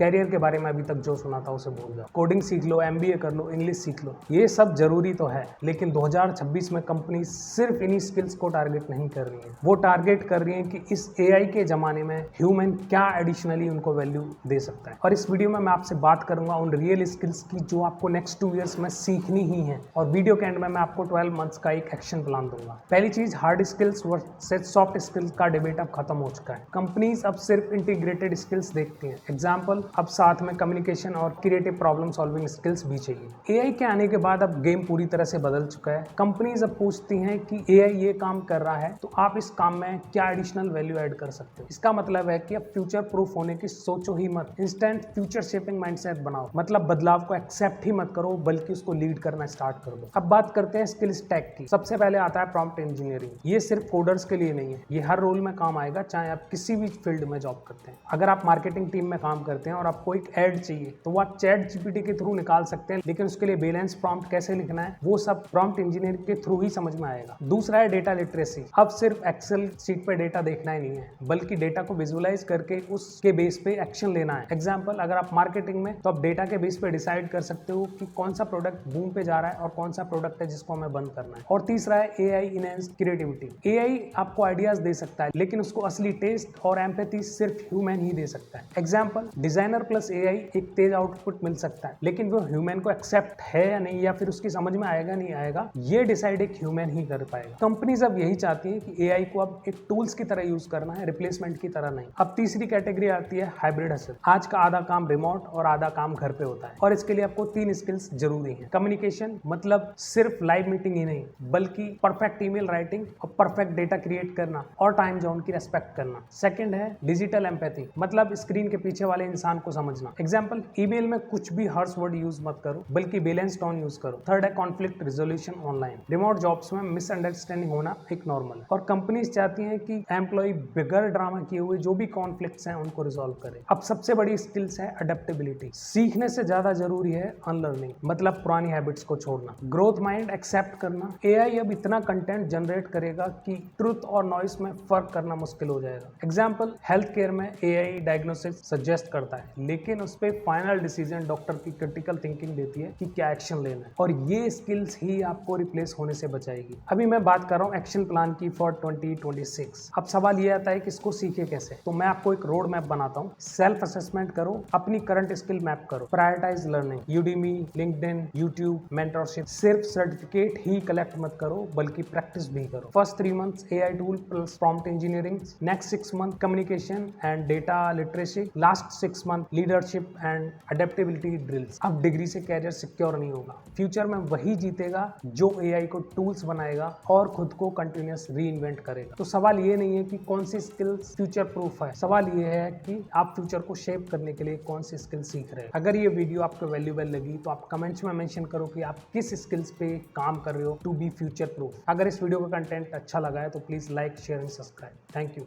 Career के बारे में अभी तक जो सुना था उसे भूल जाओ। कोडिंग सीख लो, MBA कर लो, इंग्लिश सीख लो, ये सब जरूरी तो है, लेकिन 2026 में कंपनी सिर्फ इन्हीं स्किल्स को टारगेट नहीं कर रही है। वो टारगेट कर रही है कि इस AI के जमाने में ह्यूमन क्या एडिशनली उनको वैल्यू दे सकता है। और इस वीडियो में मैं आपसे बात करूंगा उन रियल स्किल्स की जो आपको नेक्स्ट 2 ईयर्स में सीखनी ही है। और वीडियो के एंड में मैं आपको 12 मंथ्स का एक एक्शन प्लान दूंगा। पहली चीज, hard skills versus soft skills का डिबेट अब खत्म हो चुका है। कंपनीज अब सिर्फ इंटीग्रेटेड स्किल्स देखती हैं। एग्जाम्पल, अब साथ में कम्युनिकेशन और क्रिएटिव प्रॉब्लम सॉल्विंग स्किल्स भी चाहिए। AI के आने के बाद अब गेम पूरी तरह से बदल चुका है। कंपनीज अब पूछती हैं कि AI ये काम कर रहा है तो आप इस काम में क्या एडिशनल वैल्यू ऐड कर सकते हो। इसका मतलब है कि अब फ्यूचर प्रूफ होने की सोचो ही मत, इंस्टेंट फ्यूचर शेपिंग माइंडसेट बनाओ। मतलब बदलाव को एक्सेप्ट ही मत करो बल्कि उसको लीड करना स्टार्ट कर दो। अब बात करते हैं स्किल स्टैक की। सबसे पहले आता है प्रॉम्प्ट इंजीनियरिंग। ये सिर्फ कोडर्स के लिए नहीं है, ये हर रोल में काम आएगा, चाहे आप किसी भी फील्ड में जॉब करते हैं। अगर आप मार्केटिंग टीम में काम करते हैं और आपको एक ऐड चाहिए तो वो आप चैट GPT के थ्रू निकाल सकते हैं, लेकिन उसके लिए बैलेंस प्रॉम्प्ट कैसे लिखना है वो सब प्रॉम्प्ट इंजीनियरिंग के थ्रू ही समझ में आएगा। दूसरा है डेटा लिटरेसी। अब सिर्फ एक्सेल शीट पे डेटा देखना ही नहीं है, बल्कि डेटा को विजुअलाइज करके उसके बेस पे एक्शन लेना है। एग्जाम्पल, अगर आप मार्केटिंग में तो आप डेटा के बेस पे डिसाइड कर सकते हो कि कौन सा प्रोडक्ट बूम पे जा रहा है और कौन सा प्रोडक्ट है जिसको हमें बंद करना है। और तीसरा है AI इनहेंस्ड क्रिएटिविटी। AI आपको आइडियाज दे सकता है, लेकिन उसको असली टेस्ट और एम्पैथी सिर्फ ह्यूमन ही दे सकता है। एग्जाम्पल, डिजाइनर प्लस AI एक तेज आउटपुट मिल सकता है, लेकिन वो ह्यूमन को एक्सेप्ट है या नहीं, या फिर उसकी समझ में आएगा नहीं आएगा, ये डिसाइड एक ह्यूमन ही कर पाएगा। कंपनीज अब यही चाहती है कि AI को अब एक टूल्स की तरह यूज करना है, रिप्लेसमेंट की तरह नहीं। अब तीसरी कैटेगरी आती है हाइब्रिड हसल। आज का आधा काम रिमोट और आधा काम घर पे होता है, और इसके लिए आपको 3 स्किल्स जरूरी हैं। कम्युनिकेशन, मतलब सिर्फ लाइव मीटिंग ही नहीं, बल्कि परफेक्ट ईमेल राइटिंग और परफेक्ट डेटा क्रिएट करना और टाइम जोन की रेस्पेक्ट करना। सेकंड है डिजिटल एम्पैथी, मतलब स्क्रीन के पीछे वाले इंसान को समझना। एग्जाम्पल, ईमेल में कुछ भी हर्ष वर्ड यूज मत करो, बल्कि बैलेंस टोन यूज करो। थर्ड है conflict resolution online. Remote jobs में मिसअंडरस्टैंडिंग होना एक नॉर्मल है, और कंपनीज चाहती हैं कि एम्प्लॉय बिगर ड्रामा किए हुए जो भी कॉन्फ्लिक्ट्स हैं उनको रिजॉल्व करे। अब सबसे बड़ी स्किल्स है अडेप्टेबिलिटी। सीखने से ज्यादा जरूरी है अनलर्निंग, मतलब पुरानी हैबिट्स को छोड़ना। ग्रोथ माइंड एक्सेप्ट करना। AI अब इतना कंटेंट जनरेट करेगा कि ट्रुथ और नॉइस में फर्क करना मुश्किल हो जाएगा। एग्जाम्पल, हेल्थ केयर में AI डायग्नोसिस सजेस्ट करता है, लेकिन उस पर फाइनल डिसीजन डॉक्टर की क्रिटिकल थिंकिंग देती है कि क्या एक्शन लेना है, और ये स्किल्स ही आपको रिप्लेस होने से बचाएगी। अभी मैं बात कर रहा हूँ एक्शन प्लान की फॉर 2026। अब सवाल ये आता है कि इसको सीखे कैसे, तो मैं आपको एक रोड मैप बनाता हूँ। सेल्फ असेसमेंट करो, अपनी करंट स्किल मैप करो, prioritise learning, Udemy, LinkedIn, YouTube, mentorship. सिर्फ सर्टिफिकेट ही कलेक्ट मत करो, बल्कि प्रैक्टिस भी करो। First 3 months AI tool plus prompt engineering, next 6 month communication and data literacy, last 6 month leadership and adaptability drills. अब degree से कैरियर सिक्योर नहीं होगा, फ्यूचर में वही जीतेगा जो AI को टूल्स बनाएगा और खुद को कंटिन्यूअस रीइन्वेंट करेगा। तो सवाल ये नहीं है कि कौन सी स्किल्स फ्यूचर प्रूफ है, सवाल ये है कि आप फ्यूचर को शेप करने के लिए कौन सी स्किल सीख रहे हैं। अगर ये वीडियो आपको वैल्यूएबल लगी तो आप कमेंट्स में मेंशन करो कि आप किस स्किल्स पे काम कर रहे हो टू बी फ्यूचर प्रूफ। अगर इस वीडियो का कंटेंट अच्छा लगा है तो please like, share and subscribe. Thank you.